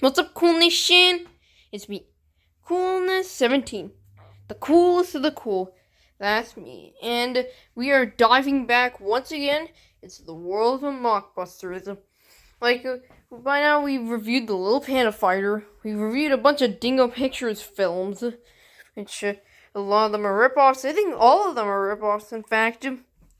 What's up, Cool Nation? It's me, Coolness17, the coolest of the cool. That's me, and we are diving back once again into the world of mockbusters. By now we've reviewed the Little Panda Fighter. We've reviewed a bunch of Dingo Pictures films, which a lot of them are ripoffs. I think all of them are ripoffs, in fact.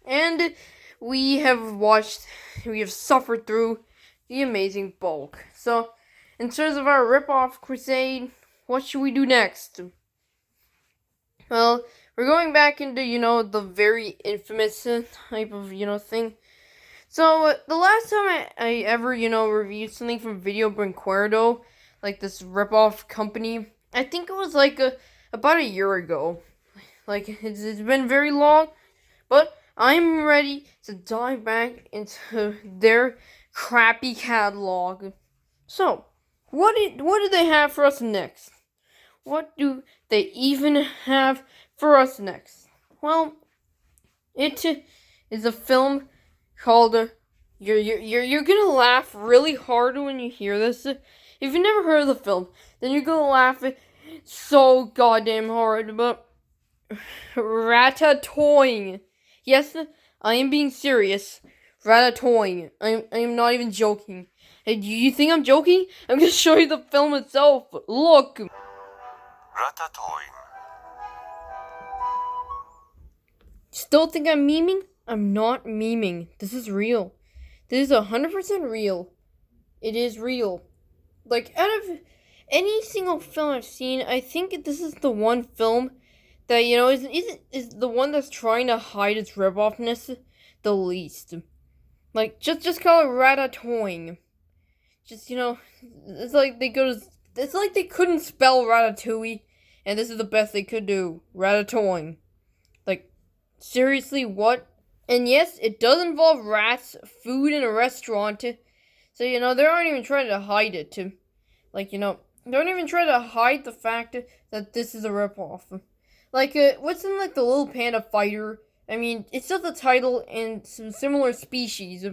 And we have suffered through the amazing bulk. So, in terms of our ripoff crusade, what should we do next? Well, we're going back into, the very infamous type of, thing. So, the last time I ever, reviewed something from Brinquedo, like this ripoff company, I think it was about a year ago. It's been very long, but I'm ready to dive back into their crappy catalog. So, what do they have for us next? What do they even have for us next? Well, it is a film called you're gonna laugh really hard when you hear this. If you've never heard of the film, then you're gonna laugh so goddamn hard. But Ratatouille. Yes, I am being serious. Ratatouille. I am not even joking. Hey, do you think I'm joking? I'm gonna show you the film itself. Look. Ratatoing. Still think I'm memeing? I'm not memeing. This is real. This is 100% real. It is real. Out of any single film I've seen, I think this is the one film that, is the one that's trying to hide its ripoffness the least. Just call it Ratatouille. It's like they couldn't spell Ratatouille, and this is the best they could do. Ratatouille. Seriously, what? And yes, it does involve rats, food in a restaurant. So, they aren't even trying to hide it. They don't even try to hide the fact that this is a ripoff. What's in, the Little Panda Fighter? I mean, it's just the title and some similar species.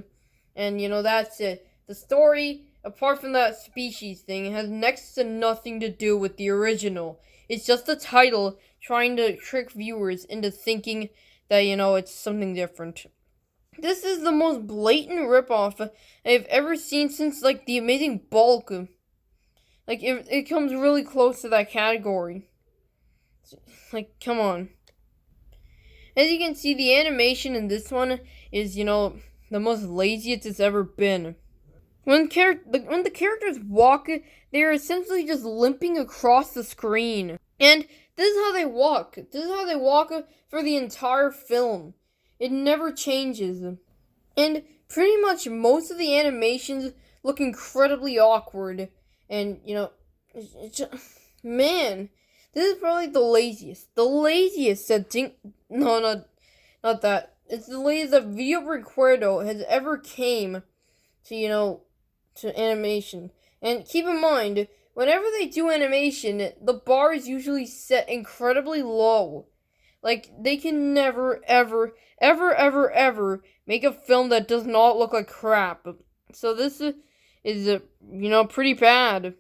And, that's it. The story, apart from that species thing, has next to nothing to do with the original. It's just the title trying to trick viewers into thinking that, it's something different. This is the most blatant ripoff I've ever seen since, The Amazing Bulk. It comes really close to that category. Come on. As you can see, the animation in this one is, the most laziest it's ever been. When the characters walk, they are essentially just limping across the screen. And this is how they walk. This is how they walk for the entire film. It never changes. And pretty much most of the animations look incredibly awkward. And, man, this is probably the laziest. The laziest no, not that. It's the laziest that Brinquedo has ever came to, to animation. And keep in mind, whenever they do animation, the bar is usually set incredibly low. They can never, ever, ever, ever, ever make a film that does not look like crap. So this is pretty bad.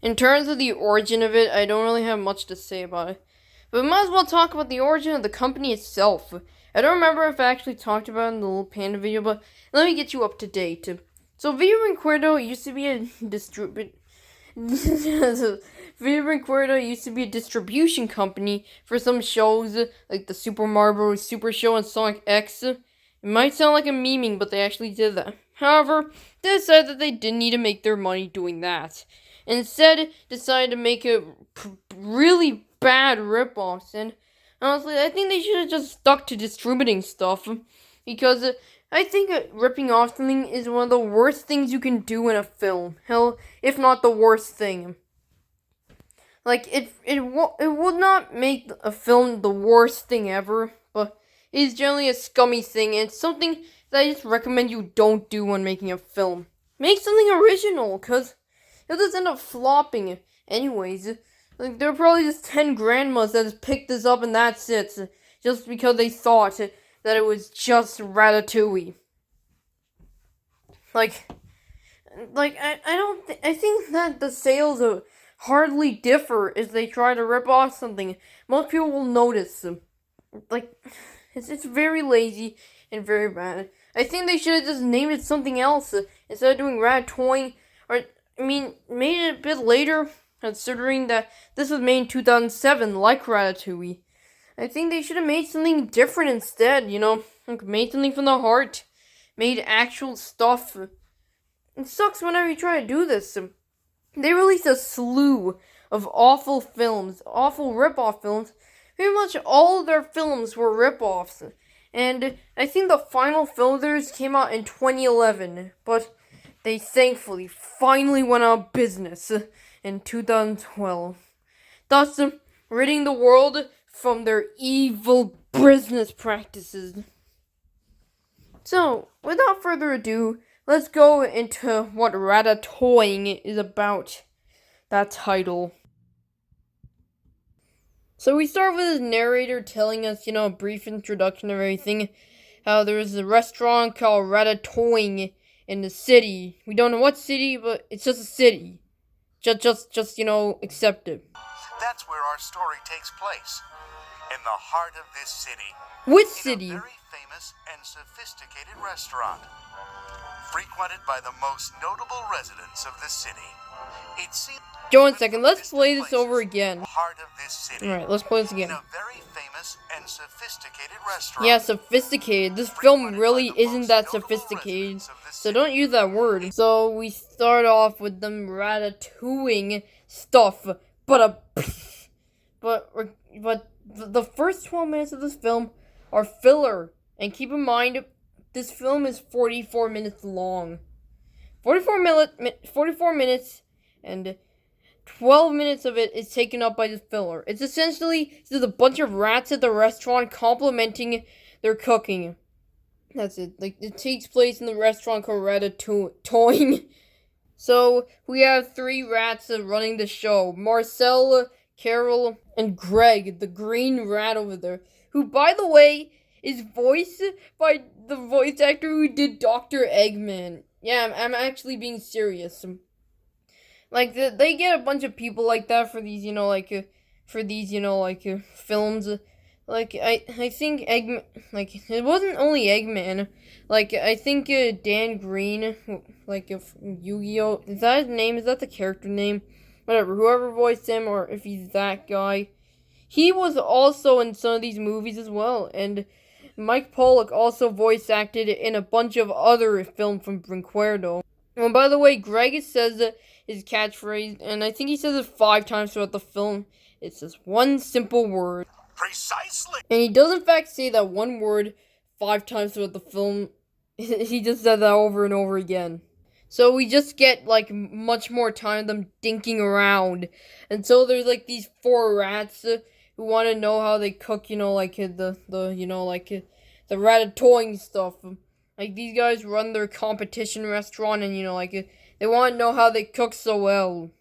In terms of the origin of it, I don't really have much to say about it. But we might as well talk about the origin of the company itself. I don't remember if I actually talked about it in the Little Panda video, but let me get you up to date. So Brinquedo used to be a distribution company for some shows, like the Super Mario Super Show and Sonic X. It might sound like I'm memeing, but they actually did that. However, they decided that they didn't need to make their money doing that. Instead, decided to make a really bad ripoffs. And honestly, I think they should have just stuck to distributing stuff, because I think ripping off something is one of the worst things you can do in a film. Hell, if not the worst thing. It would not make a film the worst thing ever, but it is generally a scummy thing, and it's something that I just recommend you don't do when making a film. Make something original, because it'll just end up flopping anyways. There are probably just 10 grandmas that just picked this up and that's it, just because they thought that it was just Ratatouille. like I don't I think that the sales hardly differ if they try to rip off something. Most people will notice. Like it's very lazy and very bad. I think they should have just named it something else instead of doing Ratatouille, or I mean, made it a bit later, considering that this was made in 2007, like Ratatouille. I think they should have made something different instead. Like made something from the heart, made actual stuff. It sucks whenever you try to do this. They released a slew of awful films, awful rip-off films. Pretty much all of their films were rip-offs. And I think the final film of theirs came out in 2011. But they thankfully finally went out of business in 2012. Thus, ridding the world from their evil business practices. So, without further ado, let's go into what Ratatoing is about. That title. So we start with his narrator telling us, a brief introduction of everything. How there's a restaurant called Ratatoing in the city. We don't know what city, but it's just a city. Just accept it. That's where our story takes place. In the heart of this city. Which city? In a very famous and sophisticated restaurant. Frequented by the most notable residents of the city. It seems... Joe, 1 second, let's play this over again. Heart of this city. Alright, let's play this again. In a very famous and sophisticated restaurant. Yeah, sophisticated. This film really isn't that sophisticated. So don't use that word. So we start off with them ratatouille stuff. But the first 12 minutes of this film are filler. And keep in mind, this film is 44 minutes long. 44 minutes, and 12 minutes of it is taken up by this filler. It's essentially just a bunch of rats at the restaurant complimenting their cooking. That's it. Like, it takes place in the restaurant called Ratatouille. So, we have 3 rats running the show. Marcel, Carol, and Greg, the green rat over there. Who, by the way, is voiced by the voice actor who did Dr. Eggman. Yeah, I'm actually being serious. Like, they get a bunch of people like that for these, films. Like, I think Eggman, like, it wasn't only Eggman. Like, I think Dan Green, like, if Yu-Gi-Oh! Is that his name? Is that the character name? Whatever, whoever voiced him, or if he's that guy. He was also in some of these movies as well, and Mike Pollock also voice acted in a bunch of other films from Brinquedo. And by the way, Greg says his catchphrase, and I think he says it 5 times throughout the film. It's just one simple word. Precisely. And he does in fact say that one word 5 times throughout the film. He just said that over and over again. So we just get, like, much more time of them dinking around. And so there's, like, these 4 rats who want to know how they cook, the ratatouille stuff. Like, these guys run their competition restaurant, and, they want to know how they cook so well.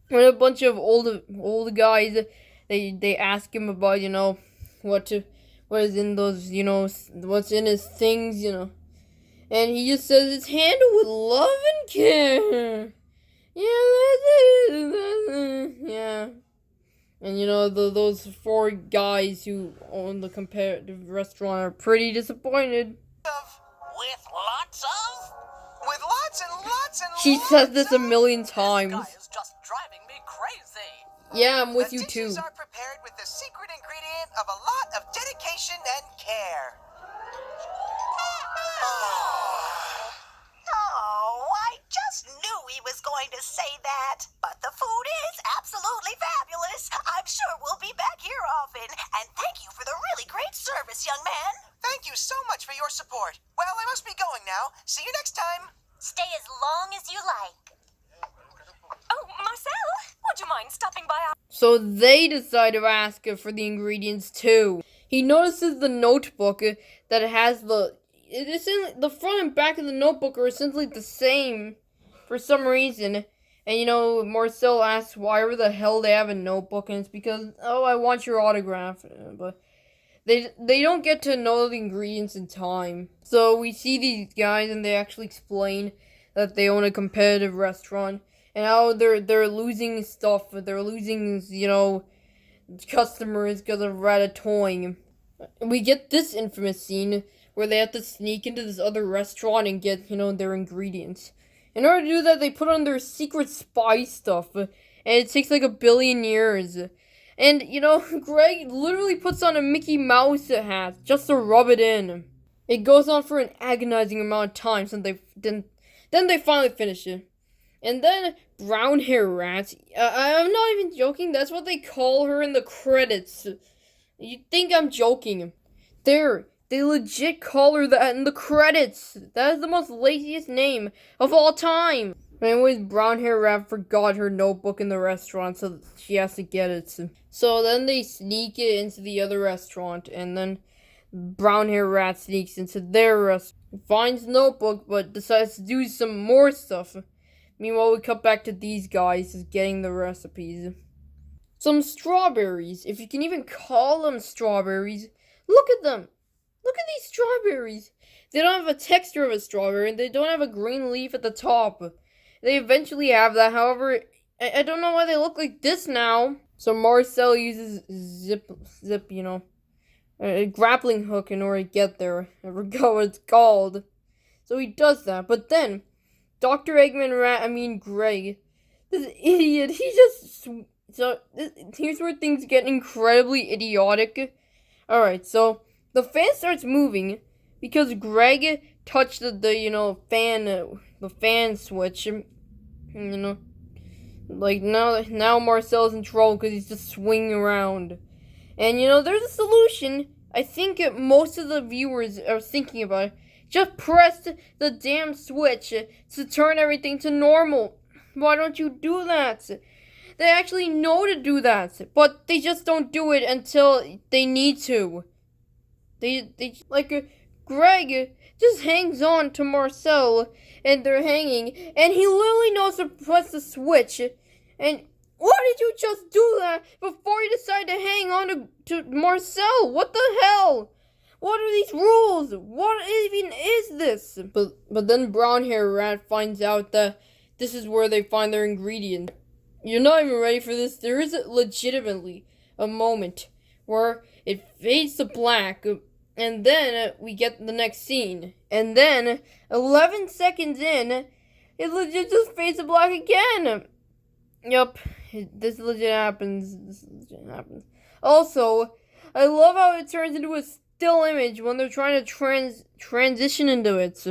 When a bunch of old guys, they ask him about, what is in those, what's in his things, And he just says it's handled with love and care. Yeah, that's it. Yeah. And those 4 guys who own the comparative restaurant are pretty disappointed. With lots of? With lots and lots and She says this a million times. This guy is just driving me crazy. Yeah, I'm with you the too. dishes are prepared with the secret ingredient of a lot of dedication and care. Oh, I just knew he was going to say that. But the food is absolutely fabulous. I'm sure we'll be back here often. And thank you for the really great service, young man. Thank you so much for your support. Well, I must be going now. See you next time. Stay as long as you like. Oh, Marcel, would you mind stopping by our... So they decide to ask her for the ingredients too. He notices the notebook that has it's in the front and back of the notebook are essentially the same for some reason. And Marcel asks why the hell they have a notebook, and it's because, oh, I want your autograph. But they don't get to know the ingredients in time. So we see these guys and they actually explain that they own a competitive restaurant and how they're losing stuff. They're losing, customers because of Ratatouing. We get this infamous scene where they have to sneak into this other restaurant and get, their ingredients. In order to do that, they put on their secret spy stuff, and it takes like 1 billion years. And, Greg literally puts on a Mickey Mouse hat just to rub it in. It goes on for an agonizing amount of time since then they finally finish it. And then brown hair rat. I'm not even joking. That's what they call her in the credits. You think I'm joking? They legit call her that in the credits. That is the most laziest name of all time. Anyways, brown hair rat forgot her notebook in the restaurant, so she has to get it. So then they sneak it into the other restaurant, and then brown hair rat sneaks into their restaurant, finds the notebook, but decides to do some more stuff. Meanwhile, we cut back to these guys getting the recipes. Some strawberries, if you can even call them strawberries. Look at them. Look at these strawberries. They don't have a texture of a strawberry, and they don't have a green leaf at the top. They eventually have that, however, I don't know why they look like this now. So Marcel uses zip, a grappling hook in order to get there. I forgot what it's called. So he does that, but then Dr. Greg, this idiot, here's where things get incredibly idiotic. Alright, so the fan starts moving because Greg touched the fan switch. Like now Marcel's in trouble because he's just swinging around. And there's a solution. I think most of the viewers are thinking about it. Just press the damn switch to turn everything to normal. Why don't you do that? They actually know to do that, but they just don't do it until they need to. Greg just hangs on to Marcel, and they're hanging, and he literally knows to press the switch. And why did you just do that before you decide to hang on to Marcel? What the hell? What are these rules? What even is this? But then brown hair rat finds out that this is where they find their ingredient. You're not even ready for this. There is legitimately a moment where it fades to black, and then we get the next scene. And then 11 seconds in, it legit just fades to black again. Yup, this legit happens. Also, I love how it turns into a still image when they're trying to transition into it.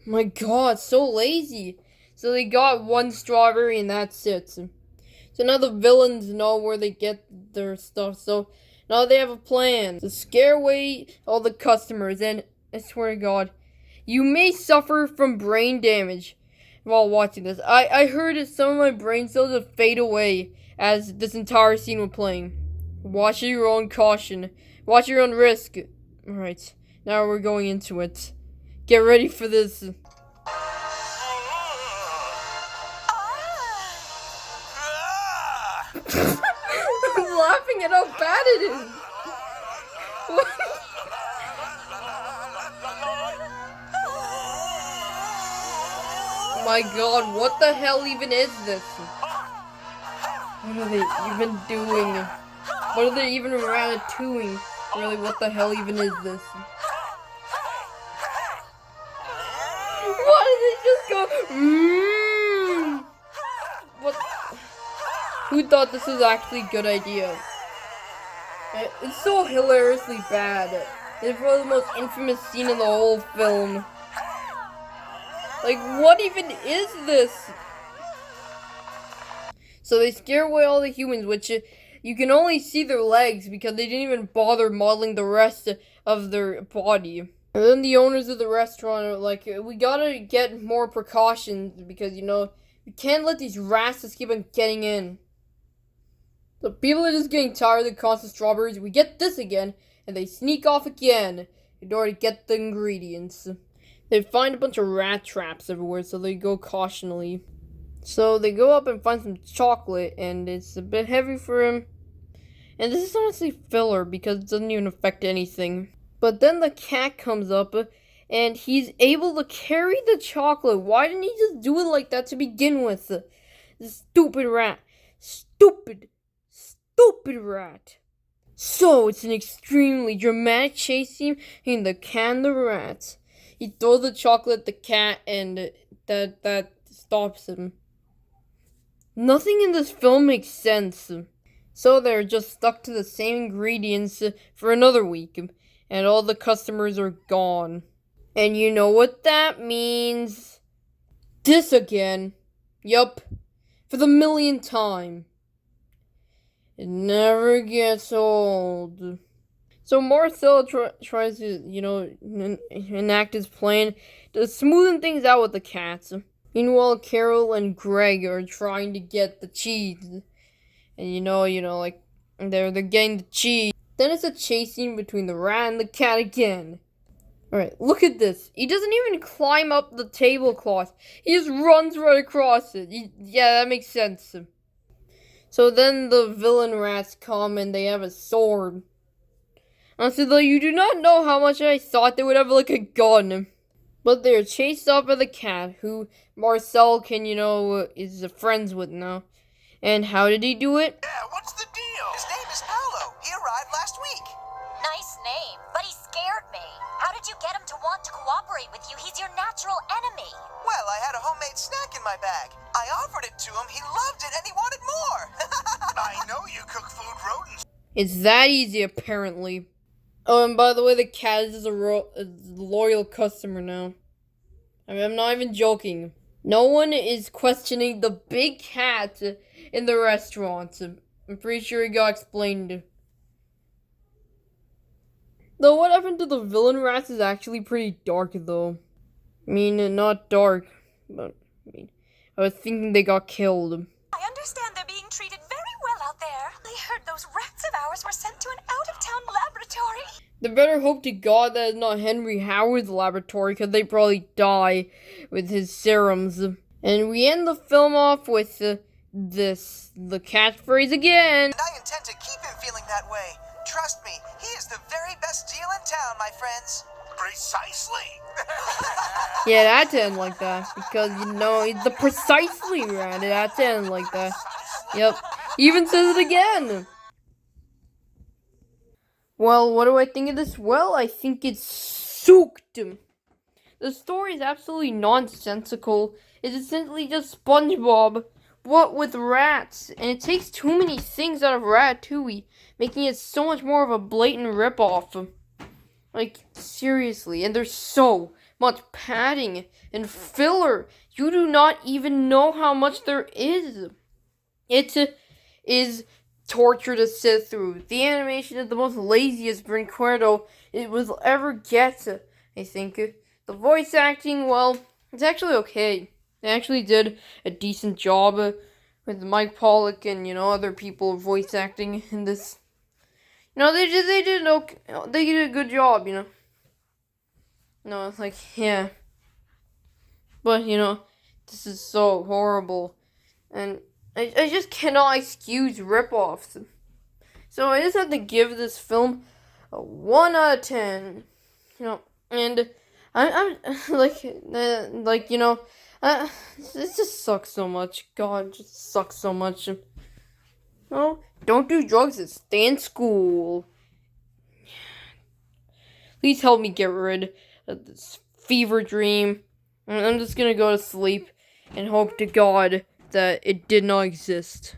My god, so lazy. So they got one strawberry and that's it. So now the villains know where they get their stuff. So now they have a plan to scare away all the customers. And I swear to god, you may suffer from brain damage while watching this. I heard that some of my brain cells would fade away as this entire scene was playing. Watch at your own caution. Watch at your own risk. Alright, now we're going into it. Get ready for this. I'm laughing at how bad it is. My god, what the hell even is this? What are they even doing? What are they even ratatouing? Really, what the hell even is this? Why did it just go? What? Who thought this was actually a good idea? It's so hilariously bad. It's probably the most infamous scene in the whole film. Like, what even is this? So they scare away all the humans, which you can only see their legs because they didn't even bother modeling the rest of their body. And then the owners of the restaurant are like, we gotta get more precautions because, we can't let these rats just keep on getting in. So people are just getting tired of the constant strawberries. We get this again, and they sneak off again in order to get the ingredients. They find a bunch of rat traps everywhere, so they go cautiously. So they go up and find some chocolate, and it's a bit heavy for him. And this is honestly filler because it doesn't even affect anything. But then the cat comes up, and he's able to carry the chocolate. Why didn't he just do it like that to begin with? This stupid rat. Stupid rat. So, it's an extremely dramatic chase scene in The Cat and the Rat. He throws the chocolate at the cat and that stops him. Nothing in this film makes sense. So they're just stuck to the same ingredients for another week, and all the customers are gone. And you know what that means? This again. Yup. For the millionth time. It never gets old. So Marcel tries to, enact his plan to smoothen things out with the cats. Meanwhile, Carol and Greg are trying to get the cheese. And they're getting the cheese. Then it's a chase scene between the rat and the cat again. Alright, look at this. He doesn't even climb up the tablecloth. He just runs right across it. Yeah, that makes sense. So then the villain rats come and they have a sword. Honestly though, you do not know how much I thought they would have like a gun. But they're chased off by the cat, who Marcel is friends with now. And how did he do it? Yeah, what's the deal? His name is Paolo. He arrived last week. Nice name, but he scared me. How did you get him to want to cooperate with you? He's your natural enemy. Well, I had a homemade snack in my bag. I offered it to him, he loved it, and he wanted more. I know you cook food rodents. It's that easy, apparently. Oh, and by the way, the cat is a loyal customer now. I mean, I'm not even joking. No one is questioning the big cat in the restaurant. I'm pretty sure it got explained. Though what happened to the villain rats is actually pretty dark, though. I mean, not dark, but I was thinking they got killed. I understand they're being treated very well out there. I heard those rats of ours were sent to an out-of-town laboratory. They better hope to God that it's not Henry Howard's laboratory, because they probably die with his serums. And we end the film off with the catchphrase again. And I intend to keep him feeling that way. Trust me, he is the very best deal in town, my friends. Precisely. Yeah, it had to end like that, because, it's the precisely rat. It had to end like that. Yep. He even says it again. Well, what do I think of this? Well, I think it's soaked. The story is absolutely nonsensical. It's essentially just SpongeBob, what with rats. And it takes too many things out of Ratatouille, making it so much more of a blatant ripoff. Like, seriously. And there's so much padding and filler. You do not even know how much there is. It is torture to sit through. The animation is the most laziest Brinquedo it will ever get, I think. The voice acting, well, it's actually okay. They actually did a decent job with Mike Pollock and, other people voice acting in this. They did okay. They did a good job, No, it's like, yeah. But, this is so horrible. And I just cannot excuse ripoffs. So I just have to give this film a 1 out of 10. And I'm it just sucks so much. God, it just sucks so much. No, don't do drugs and stay in school. Please help me get rid of this fever dream. I'm just gonna go to sleep and hope to God that it did not exist.